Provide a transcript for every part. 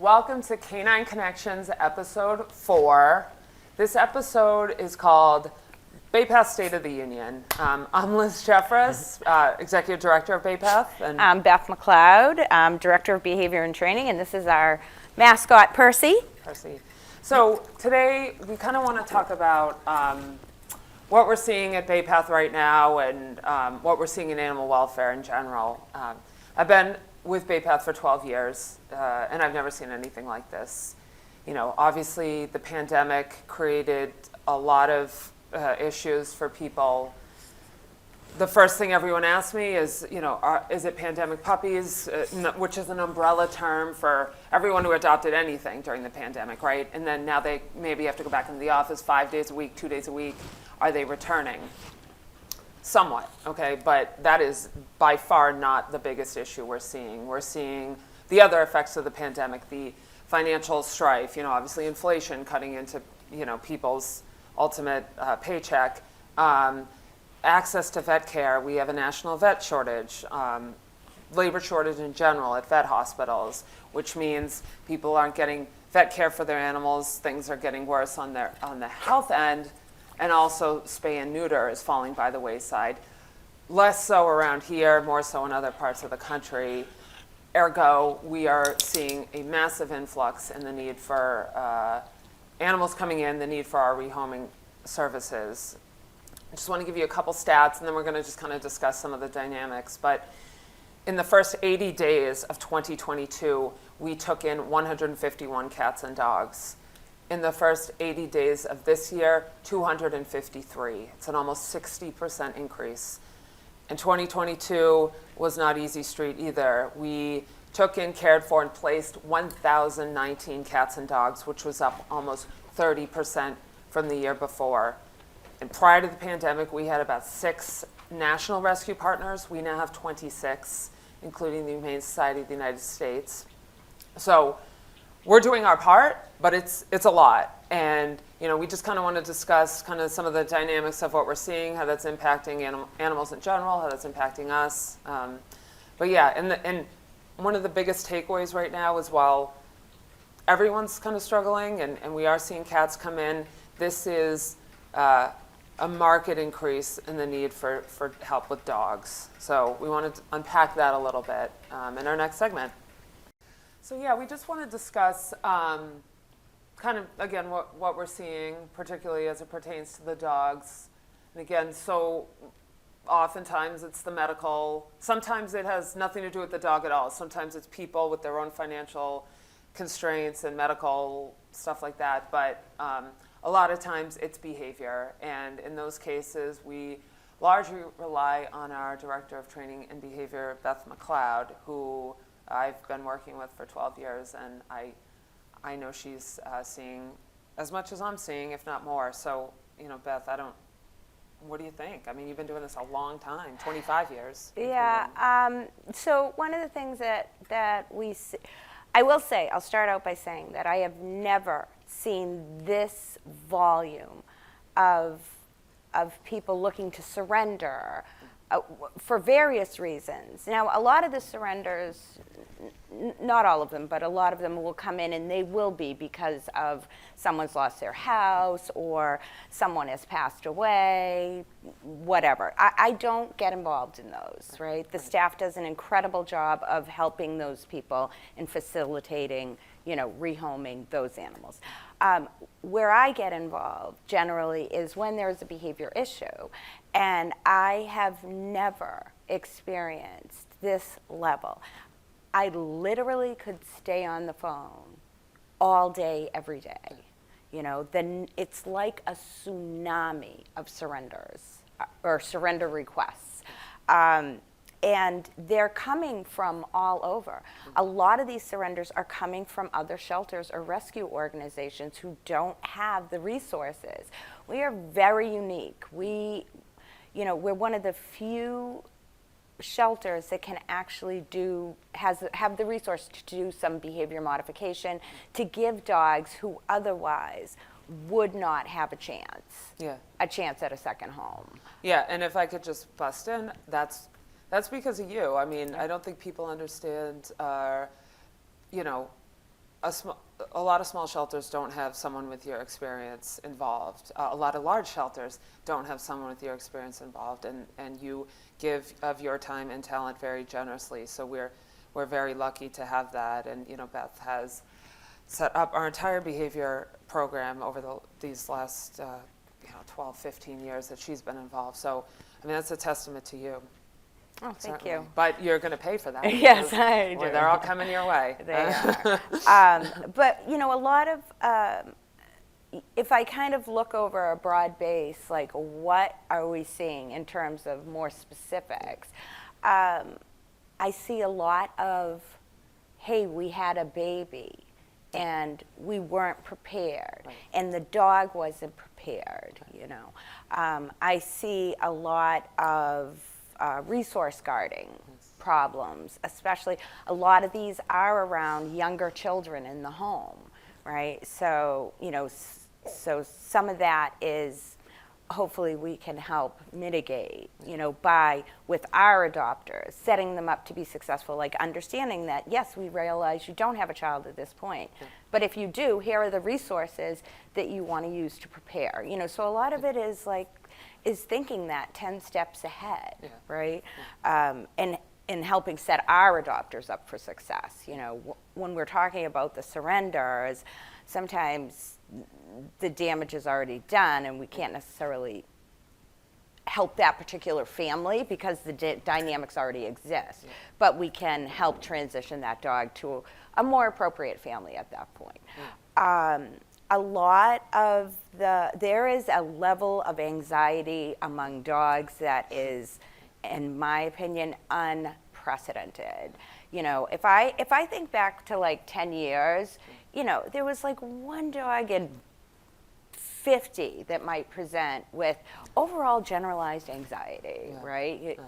Welcome to Canine Connections episode 4. This episode is called Baypath State of the Union. I'm Liz Jeffress, Executive Director of Baypath. And I'm Beth McLeod, Director of Behavior and Training, and this is our mascot, Percy. So today we kind of want to talk about what we're seeing at Baypath right now and what we're seeing in animal welfare in general. I've been with Baypath for 12 years, and I've never seen anything like this. You know, obviously the pandemic created a lot of issues for people. The first thing everyone asks me is, you know, is it pandemic puppies, which is an umbrella term for everyone who adopted anything during the pandemic, right? And then now they maybe have to go back into the office 5 days a week, 2 days a week. Are they returning? Somewhat, okay, but that is by far not the biggest issue we're seeing. We're seeing the other effects of the pandemic, the financial strife, you know, obviously inflation cutting into, you know, people's ultimate paycheck, access to vet care. We have a national vet shortage, labor shortage in general at vet hospitals, which means people aren't getting vet care for their animals. Things are getting worse on the health end. And also spay and neuter is falling by the wayside. Less so around here, more so in other parts of the country. Ergo, we are seeing a massive influx in the need for animals coming in, the need for our rehoming services. I just want to give you a couple stats, and then we're going to just kind of discuss some of the dynamics. But in the first 80 days of 2022, we took in 151 cats and dogs. In the first 80 days of this year, 253. It's an almost 60% increase. And 2022 was not easy street either. We took in, cared for, and placed 1,019 cats and dogs, which was up almost 30% from the year before. And prior to the pandemic, we had about 6 national rescue partners. We now have 26, including the Humane Society of the United States. So we're doing our part, but it's a lot. And, you know, we just kind of want to discuss kind of some of the dynamics of what we're seeing, how that's impacting animals in general, how that's impacting us. But yeah, and one of the biggest takeaways right now is while everyone's kind of struggling and we are seeing cats come in, this is a market increase in the need for help with dogs. So we want to unpack that a little bit in our next segment. So yeah, we just want to discuss kind of, again, what we're seeing, particularly as it pertains to the dogs. And again, so oftentimes it's the medical. Sometimes it has nothing to do with the dog at all. Sometimes it's people with their own financial constraints and medical stuff like that. But a lot of times it's behavior. And in those cases, we largely rely on our Director of Training and Behavior, Beth McLeod, who I've been working with for 12 years, and I know she's seeing as much as I'm seeing, if not more. So, you know, Beth, what do you think? I mean, you've been doing this a long time, 25 years. Yeah, so one of the things that we see, I will say, I'll start out by saying that I have never seen this volume of people looking to surrender for various reasons. Now, a lot of the surrenders, not all of them, but a lot of them will come in, and they will be because of someone's lost their house or someone has passed away, whatever. I don't get involved in those, right? The staff does an incredible job of helping those people and facilitating, you know, rehoming those animals. Where I get involved generally is when there's a behavior issue. And I have never experienced this level. I literally could stay on the phone all day, every day. You know, then it's like a tsunami of surrenders or surrender requests. And they're coming from all over. A lot of these surrenders are coming from other shelters or rescue organizations who don't have the resources. We are very unique. We're one of the few shelters that can actually have the resource to do some behavior modification to give dogs who otherwise would not have a chance at a second home. Yeah, and if I could just bust in, that's because of you. I mean, I don't think people understand, a lot of small shelters don't have someone with your experience involved. A lot of large shelters don't have someone with your experience involved, and you give of your time and talent very generously. So we're very lucky to have that. And Beth has set up our entire behavior program over these last 12, 15 years that she's been involved. So I mean, that's a testament to you. Oh, thank Certainly. you. But you're going to pay for that. Yes, I do. They're all coming your way. They are. But, a lot of, if I kind of look over a broad base, like what are we seeing in terms of more specifics, I see a lot of, hey, we had a baby and we weren't prepared, Right. and the dog wasn't prepared, I see a lot of resource guarding problems, especially a lot of these are around younger children in the home, right? So, so some of that is hopefully we can help mitigate, by with our adopters, setting them up to be successful, like understanding that, yes, we realize you don't have a child at this point, but if you do, here are the resources that you want to use to prepare. So a lot of it is thinking that 10 steps ahead, right? And helping set our adopters up for success. When we're talking about the surrenders, sometimes the damage is already done and we can't necessarily help that particular family because the dynamics already exist. But we can help transition that dog to a more appropriate family at that point. A lot of there is a level of anxiety among dogs that is, in my opinion, unprecedented. If I think back to like 10 years, there was like one dog in 50 that might present with overall generalized anxiety, right?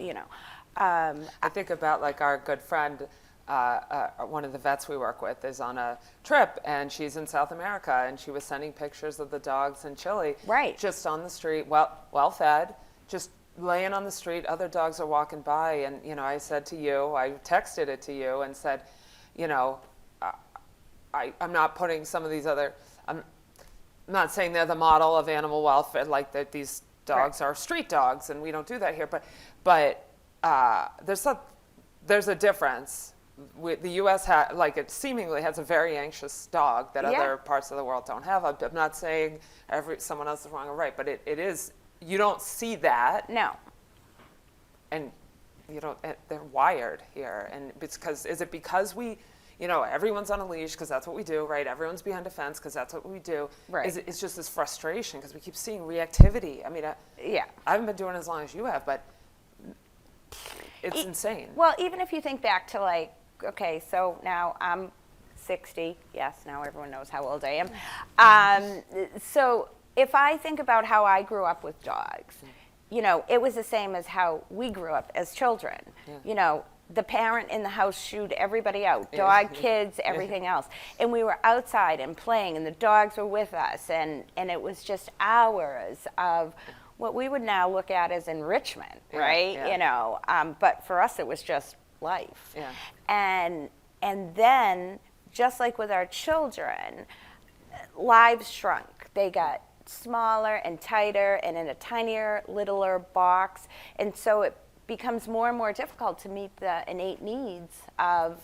I think about like our good friend, one of the vets we work with is on a trip and she's in South America and she was sending pictures of the dogs in Chile, right, just on the street, well fed, just laying on the street. Other dogs are walking by, and I said to you, I texted it to you and said, I'm not putting some of these other, I'm not saying they're the model of animal welfare, like that these dogs are street dogs and we don't do that here, but there's a difference. The U.S. it seemingly has a very anxious dog that other parts of the world don't have. I'm not saying someone else is wrong or right, but it is, you don't see that. No. And they're wired here. And is it because we, everyone's on a leash because that's what we do, right? Everyone's behind a fence because that's what we do. Right. It's just this frustration because we keep seeing reactivity. I mean, I haven't been doing it as long as you have, but it's insane. Well, even if you think back to okay, so now I'm 60. Yes, now everyone knows how old I am. So if I think about how I grew up with dogs, it was the same as how we grew up as children. The parent in the house shooed everybody out, dog, kids, everything else. And we were outside and playing, and the dogs were with us, and it was just hours of what we would now look at as enrichment, right? But for us, it was just life. And then, just like with our children, lives shrunk. They got smaller and tighter and in a tinier, littler box. And so it becomes more and more difficult to meet the innate needs of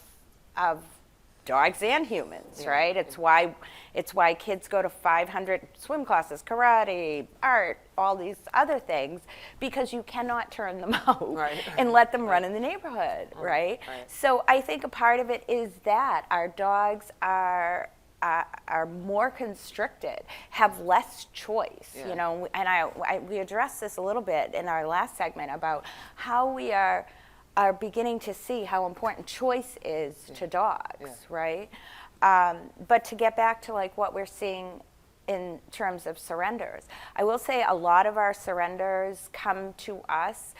dogs and humans, right? It's why kids go to 500 swim classes, karate, art, all these other things, because you cannot turn them out and let them run in the neighborhood, right? So I think a part of it is that our dogs are more constricted, have less choice, and we addressed this a little bit in our last segment about how we are beginning to see how important choice is to dogs, right? But to get back to what we're seeing in terms of surrenders, I will say a lot of our surrenders come to us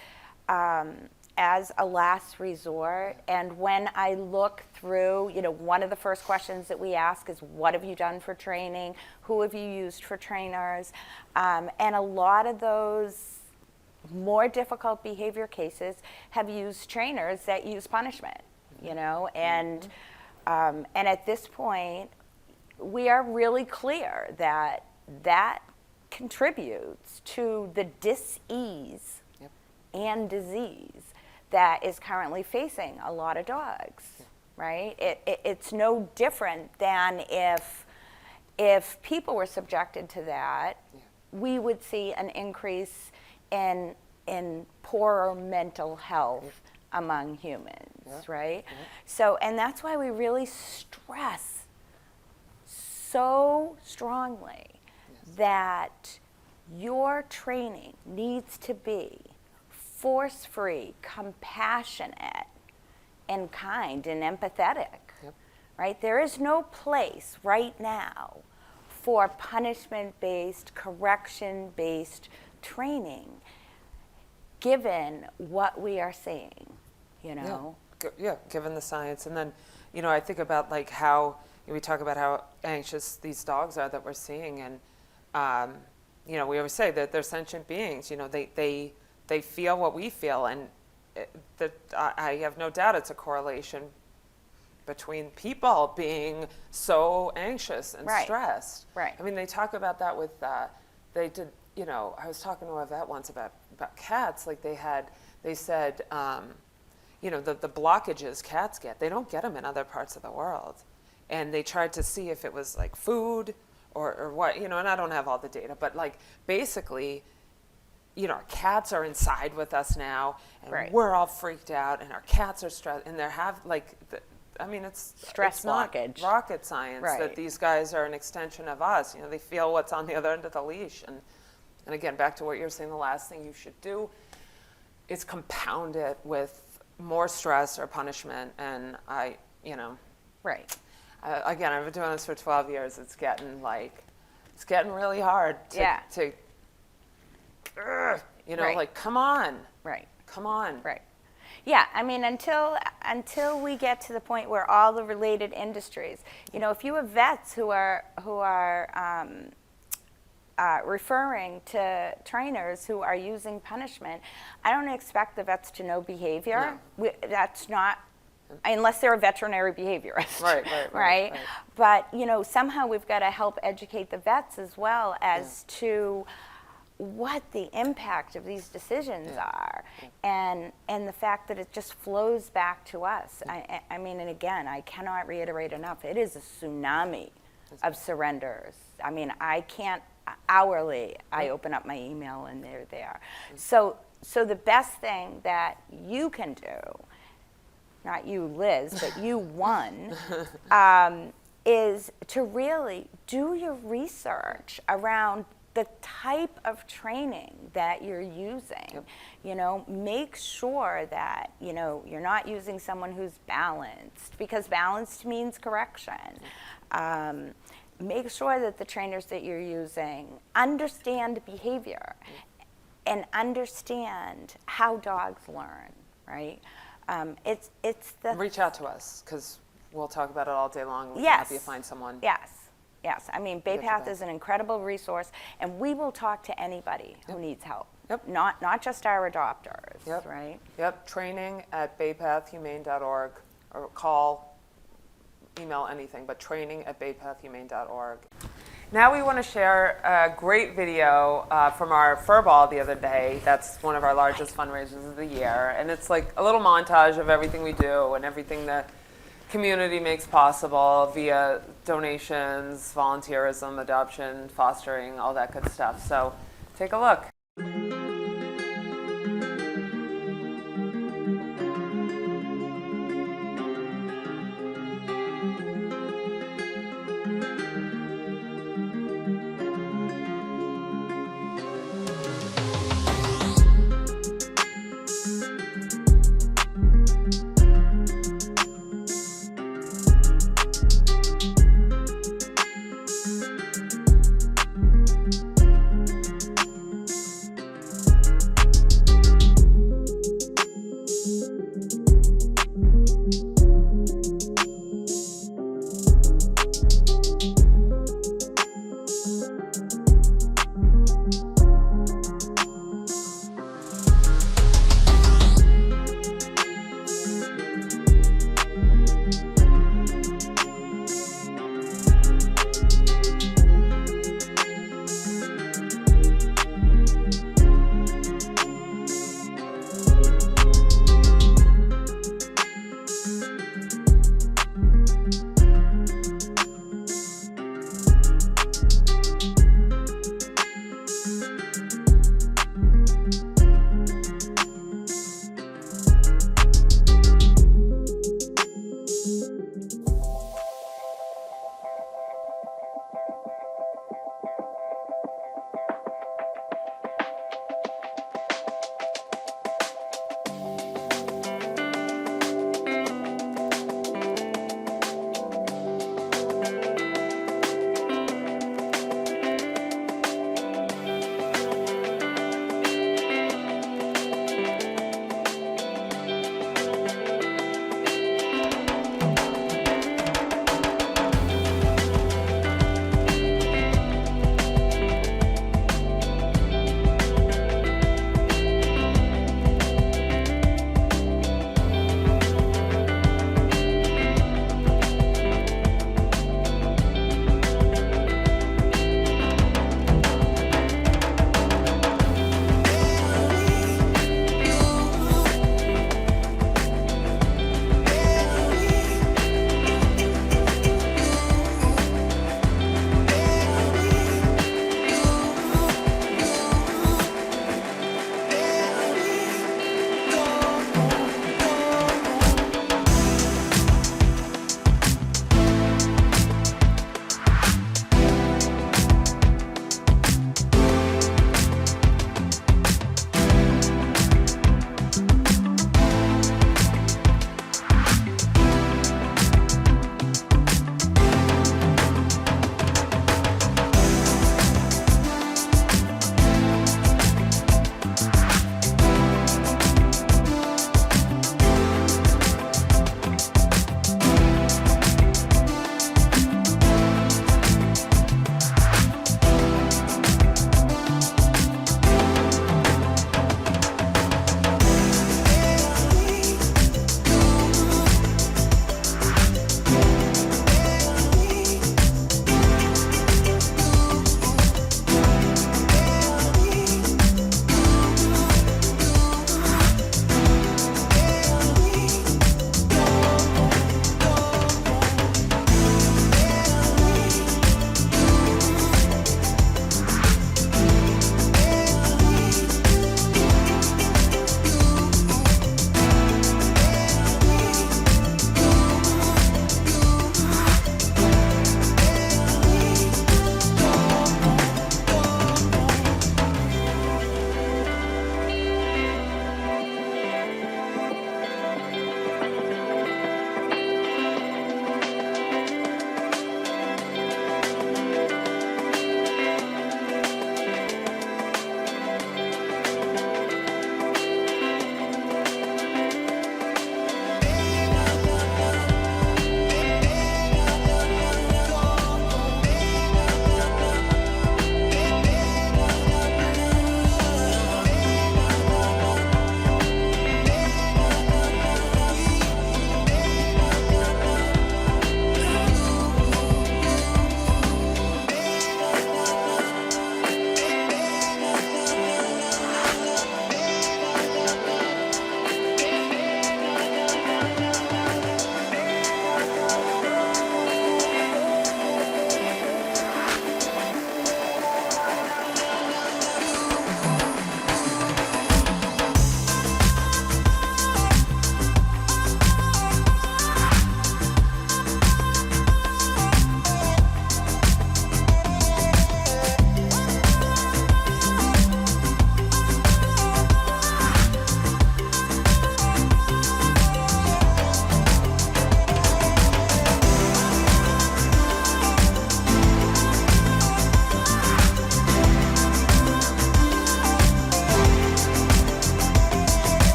as a last resort. And when I look through, one of the first questions that we ask is, what have you done for training? Who have you used for trainers? And a lot of those more difficult behavior cases have used trainers that use punishment, and And at this point, we are really clear that that contributes to the dis-ease and disease that is currently facing a lot of dogs, right? It's no different than if people were subjected to that, we would see an increase in poorer mental health among humans, right? So, and that's why we really stress so strongly that your training needs to be force-free, compassionate, and kind and empathetic, right? There is no place right now for punishment-based, correction-based training, given what we are seeing, you know? Yeah, given the science. And then, you know, I think about like how, we talk about how anxious these dogs are that we're seeing, and, you know, we always say that they're sentient beings, you know, they feel what we feel, and I have no doubt it's a correlation between people being so anxious and stressed. Right. I mean, they talk about that with, they did, you know, I was talking to a vet once about cats, like they said, you know, the blockages cats get, they don't get them in other parts of the world. And they tried to see if it was like food or what, you know, and I don't have all the data, but like basically, you know, our cats are inside with us now, and we're all freaked out, and our cats are stressed, and I mean, it's stress blockage. Not rocket science that these guys are an extension of us. You know, they feel what's on the other end of the leash. And again, back to what you're saying, the last thing you should do is compound it with more stress or punishment. And you know. Again, I've been doing this for 12 years. It's getting really hard to you know, like, come on. Come on. Yeah, I mean, until we get to the point where all the related industries, you know, if you have vets who are referring to trainers who are using punishment, I don't expect the vets to know behavior. No. That's not, unless they're a veterinary behaviorist. Right. But, you know, somehow we've got to help educate the vets as well as to what the impact of these decisions are, and the fact that it just flows back to us. I mean, and again, I cannot reiterate enough, it is a tsunami of surrenders. I mean, I can't, hourly, I open up my email and they're there. So the best thing that you can do, not you, Liz, but you, one, is to really do your research around the type of training that you're using. You know, make sure that, you know, you're not using someone who's balanced, because balanced means correction. Make sure that the trainers that you're using understand behavior and understand how dogs learn, right? It's the... Reach out to us, because we'll talk about it all day long. We can help you find someone. Yes, I mean, BayPath is an incredible resource, and we will talk to anybody who needs help. Not just our adopters, right? Training at baypathhumane.org, or call, email, anything, but training at baypathhumane.org. Now we want to share a great video from our fur ball the other day. That's one of our largest fundraisers of the year, and it's like a little montage of everything we do and everything that community makes possible via donations, volunteerism, adoption, fostering, all that good stuff. So take a look.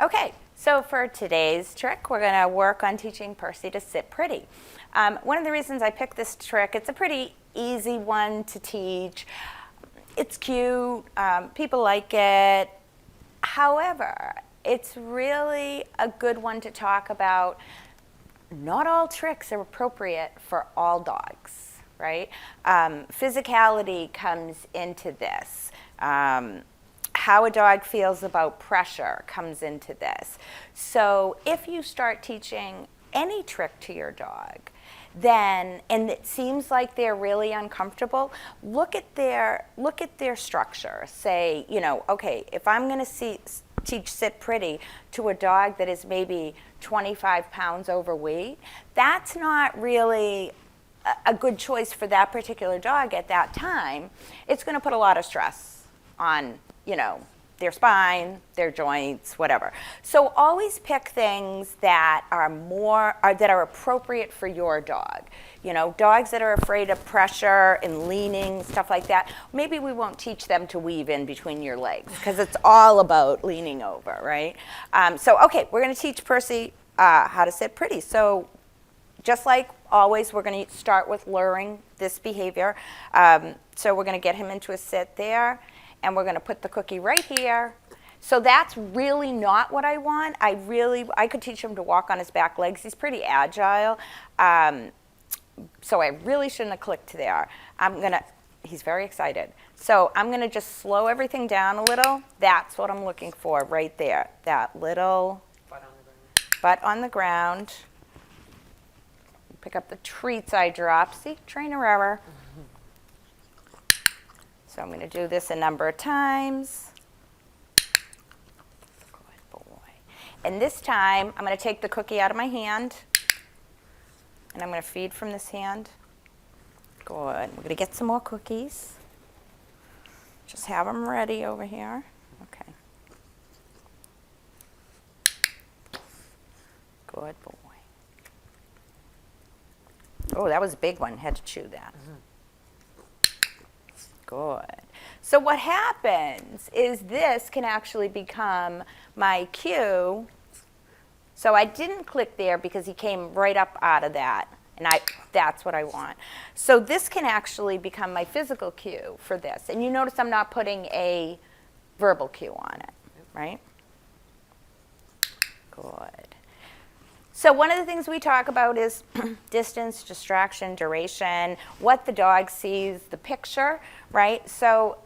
Okay, so for today's trick, we're going to work on teaching Percy to sit pretty. One of the reasons I picked this trick, it's a pretty easy one to teach. It's cute, people like it. However, it's really a good one to talk about. Not all tricks are appropriate for all dogs, right? Physicality comes into this. How a dog feels about pressure comes into this. So if you start teaching any trick to your dog, then, and it seems like they're really uncomfortable, look at their structure. Say, okay, if I'm going to teach sit pretty to a dog that is maybe 25 pounds overweight, that's not really a good choice for that particular dog at that time. It's going to put a lot of stress on their spine, their joints, whatever. So always pick things that are appropriate for your dog. Dogs that are afraid of pressure and leaning, stuff like that. Maybe we won't teach them to weave in between your legs because it's all about leaning over, right? Okay, we're going to teach Percy how to sit pretty. So just like always, we're going to start with luring this behavior. So we're going to get him into a sit there. And we're going to put the cookie right here. So that's really not what I want. I could teach him to walk on his back legs. He's pretty agile. So I really shouldn't have clicked there. He's very excited. So I'm going to just slow everything down a little. That's what I'm looking for right there. That little butt on the ground. Pick up the treats I dropped. See, trainer error. So I'm going to do this a number of times. Good boy. And this time, I'm going to take the cookie out of my hand. And I'm going to feed from this hand. Good. We're going to get some more cookies. Just have them ready over here. Okay. Good boy. Oh, that was a big one. Had to chew that. Mm-hmm. Good. So what happens is this can actually become my cue. So I didn't click there because he came right up out of that. And that's what I want. So this can actually become my physical cue for this. And you notice I'm not putting a verbal cue on it, right? Good. So one of the things we talk about is distance, distraction, duration, what the dog sees, the picture, right? So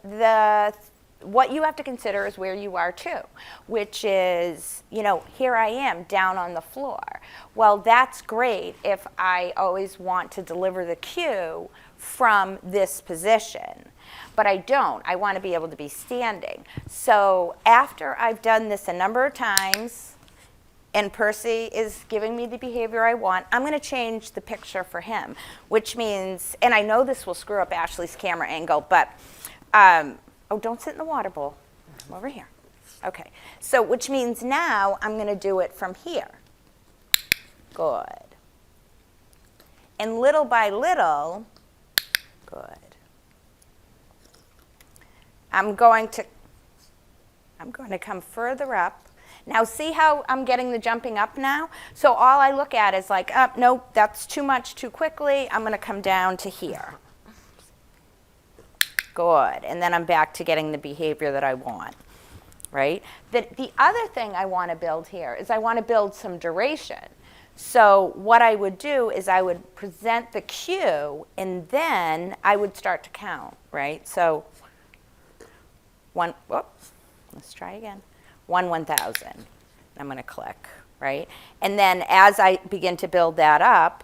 what you have to consider is where you are too, which is, here I am down on the floor. Well, that's great if I always want to deliver the cue from this position. But I don't. I want to be able to be standing. So after I've done this a number of times, and Percy is giving me the behavior I want, I'm going to change the picture for him, which means, and I know this will screw up Ashley's camera angle, but, don't sit in the water bowl. Come over here. Okay, so which means now I'm going to do it from here. Good. And little by little, good. I'm going to come further up. Now see how I'm getting the jumping up now? So all I look at is like, nope, that's too much too quickly. I'm going to come down to here. Good. And then I'm back to getting the behavior that I want, right? The other thing I want to build here is I want to build some duration. So what I would do is I would present the cue, and then I would start to count, right? So let's try again. 1,000. I'm going to click, right? And then as I begin to build that up,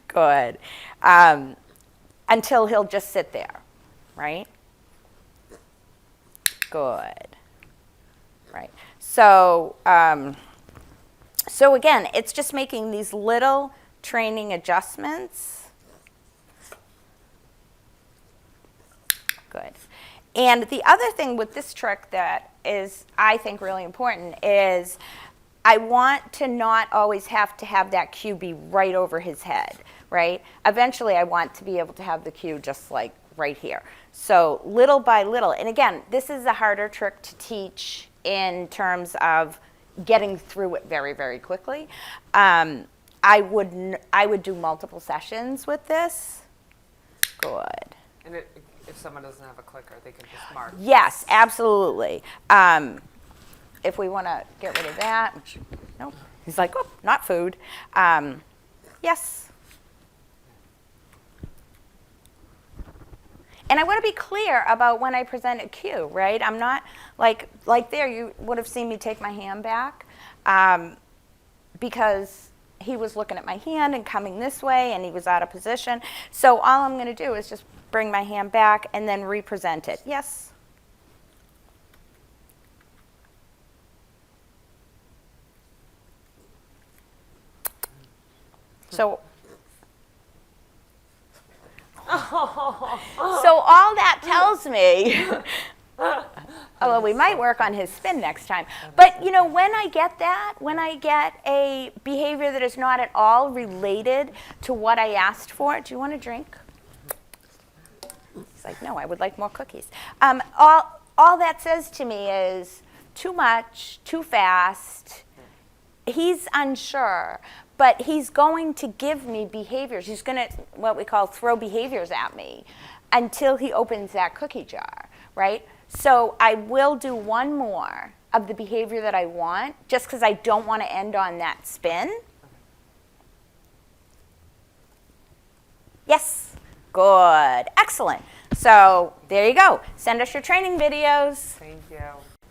good, until he'll just sit there, right? Good, right? So, so again, it's just making these little training adjustments. Good. And the other thing with this trick that is, I think, really important is I want to not always have to have that cue be right over his head, right? Eventually, I want to be able to have the cue just like right here. So little by little, and again, this is a harder trick to teach in terms of getting through it very, very quickly. I would do multiple sessions with this. Good. And if someone doesn't have a clicker, they can just mark. Yes, absolutely. If we want to get rid of that, which, nope. He's like, oh, not food. Yes. And I want to be clear about when I present a cue, right? I'm not, like there, you would have seen me take my hand back because he was looking at my hand and coming this way and he was out of position. So all I'm going to do is just bring my hand back and then represent it. Yes? So all that tells me, although we might work on his spin next time, but you know, when I get that, when I get a behavior that is not at all related to what I asked for, do you want a drink? He's like, no, I would like more cookies. All that says to me is too much, too fast. He's unsure, but he's going to give me behaviors. He's going to, what we call, throw behaviors at me until he opens that cookie jar, right? So I will do one more of the behavior that I want, just because I don't want to end on that spin. Yes, good, excellent. So there you go. Send us your training videos. Thank you.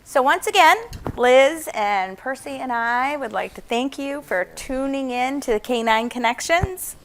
So once again, Liz and Percy and I would like to thank you for tuning in to the Canine Connections.